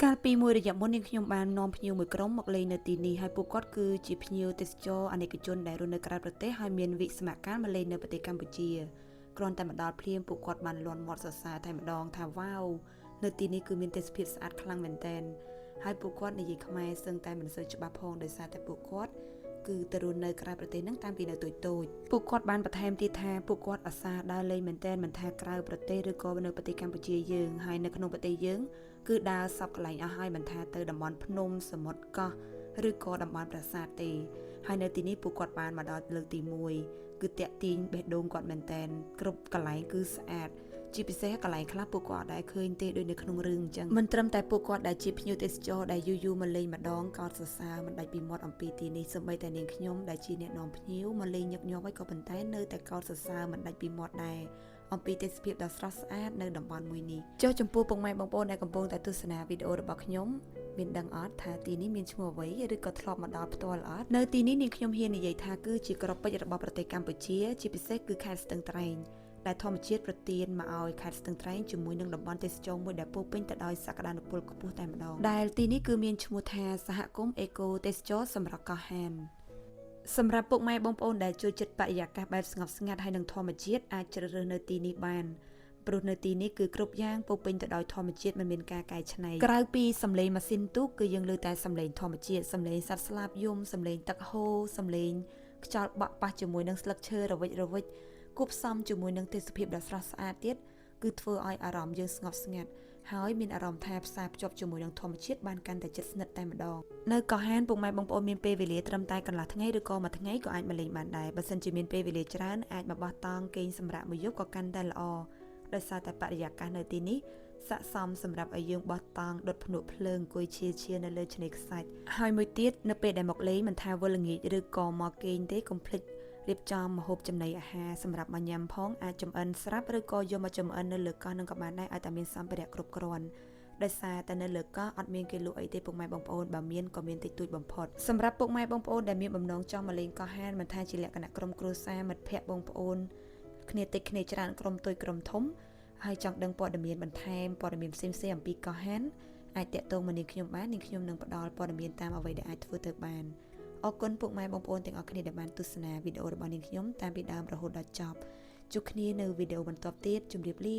កាលពីមួយរយៈមុននាងខ្ញុំបាននាំភ្ញៀវមួយក្រុមមកលេងនៅទីនេះហើយពួកគាត់គឺជាភ្ញៀវទេសចរអនេកជនដែលរស់នៅក្រៅប្រទេសហើយមានវិស្សមការមកលេងនៅប្រទេសកម្ពុជាគ្រាន់តែមកដល់ភ្លាមពួកគាត់បានលន់មាត់សរសើរតែម្ដងថាវ៉ាវនៅទីនេះគឺមានទេសភាពស្អាតខ្លាំងមែនទែនហើយពួកគាត់និយាយខ្មែរសឹងតែមិនសូវច្បាស់ផងដោយសារតែពួកគាត់គឺទៅរស់នៅក្រៅប្រទេសហ្នឹងតាំងពីនៅតូចៗពួកគាត់បានបន្ថែមទៀតថាពួកគាត់អាសាដើរលេងមែនទែនមិនថាក្រៅប្រទេសឬក៏នៅប្រទេសកម្ពុជាយើងហើយនៅក្នុងប្រទេសយើងគឺដើរសពកន្លែងអស់ហើយមិនថាទៅតំបន់ភ្នំសមុទ្រកោះឬក៏តំបន់ប្រាសាទទេហើយនៅទីនេះពួកគាត់បានមកដល់លើកទី1គឺតាក់ទាញបេះដូងគាត់មែនទែនគ្រប់កន្លែងគឺស្អាតជាពិសេសកន្លែងខ្លះពួកគាត់ដែលឃើញទេដូចនៅក្នុងរឿងអញ្ចឹងមិនត្រឹមតែពួកគាត់ដែលជាភ្ញៀវទេសចរដែលយូរមកលេងម្ដងក៏សរសើរមិនដាច់ពីមាត់អំពីទីនេះសូម្បីតែនាងខ្ញុំដែលជាអ្នកនាំភ្ញៀវមកលេងញឹកញាប់ហើយក៏ប៉ុន្តែនៅតែកោតសរសើរមិនដាច់ពីមាត់ដែរអំពីទេសភាពដ៏ស្រស់ស្អាតនៅតំបន់មួយនេះចុះចំពោះពុកម៉ែបងប្អូនដែលកំពុងតែទស្សនាវីដេអូរបស់ខ្ញុំមានដឹងអត់ថាទីនេះមានឈ្មោះអ្វីឬក៏ធ្លាប់មកដល់ផ្ទាល់អត់នៅទីនេះនាងខ្ញុំហ៊ាននិយាយថាគឺជាក្របពេជ្ររបស់ប្រទេសកម្ពុជាជាពិសេសគឺខេត្តស្ទឹងត្រែងដែលធម្មជាតិប្រទានមកឲ្យខេត្តស្ទឹងត្រែងជាមួយនឹងតំបន់ទេសចរមួយដែលពោពេញទៅដោយសក្តានុពលខ្ពស់តែម្ដងដែលទីនេះគឺមានឈ្មោះថាសហគមន៍អេកូទេសចរសម្រាប់កោះហានសម្រាប់ពុកម៉ែបងប្អូនដែលចូលចិត្តបរិយាកាសបែបស្ងប់ស្ងាត់ហើយនឹងធម្មជាតិអាចជ្រើសរើសនៅទីនេះបានព្រោះនៅទីនេះគឺគ្រប់យ៉ាងពោពេញទៅដោយធម្មជាតិមិនមានការកែច្នៃក្រៅពីសំឡេងម៉ាស៊ីនទូកគឺយើងលើតែសំឡេងធម្មជាតិសំឡេងសត្វស្លាបយំសំឡេងទឹកហូរសំឡេងខ្យល់បក់ប៉ះជាមួយនឹងស្លឹកឈើរវិចគប់ផ្សំជាមួយនឹងទេសភាពដ៏ស្រស់ស្អាតទៀតគឺធ្វើឲ្យអារម្មណ៍យើងស្ងប់ស្ងាត់ហើយមានអារម្មណ៍ថាផ្សារភ្ជាប់ជាមួយនឹងធម្មជាតិបានកាន់តែជិតស្និទ្ធតែម្ដងនៅកោះហានពុកម៉ែបងប្អូនមានពេលវេលាត្រឹមតែកន្លះថ្ងៃឬក៏មួយថ្ងៃក៏អាចមកលេងបានដែរបើសិនជាមានពេលវេលាច្រើនអាចមកបោះតង់គេងសម្រាកមួយយប់ក៏កាន់តែល្អដោយសារតែបរិយាកាសនៅទីនេះស័ក្តិសមសម្រាប់ឲ្យយើងបោះតង់ដុតភ្នក់ភ្លើងអង្គុយឈៀនៅលើឆ្នេរខ្សាច់ហើយមួយទៀតនៅពេលដែលមកលេងមិនថាវល់ល្ងាចឬក៏មកគេងទេកុំភ្លេចរៀបចំម្ហូបចំណីអាហារសម្រាប់មកញ៉ាំផងអាចចំអិនស្រាប់ឬក៏យកមកចំអិននៅលើកោះនឹងក៏បានដែរឲ្យតែមានសម្ភារៈគ្រប់គ្រាន់ដោយសារតែនៅលើកោះអត់មានគេលក់អីទេពុកម៉ែបងប្អូនបើមានក៏មានតិចតួចបំផុតសម្រាប់ពុកម៉ែបងប្អូនដែលមានបំណងចង់មកលេងកោះហានមិនថាជាលក្ខណៈក្រុមគ្រួសារមិត្តភ័ក្តិបងប្អូនគ្នាតិចគ្នាច្រើនក្រុមតូចក្រុមធំហើយចង់ដឹងព័ត៌មានបន្ថែមព័ត៌មានផ្សេងៗអំពីកោះហានអាចតាក់ទងមកនាងខ្ញុំបាននាងខ្ញុំនឹងផ្ដល់ព័ត៌មានតាមអ្វីដែលអាចធ្វើទៅបានអរគុណពុកម៉ែបងប្អូនទាំងអស់គ្នាដែលបានទស្សនាវីដេអូរបស់នាងខ្ញុំតាមពីដើមរហូតដល់ចប់ជួបគ្នានៅវីដេអូបន្តទៀតជម្រាបលា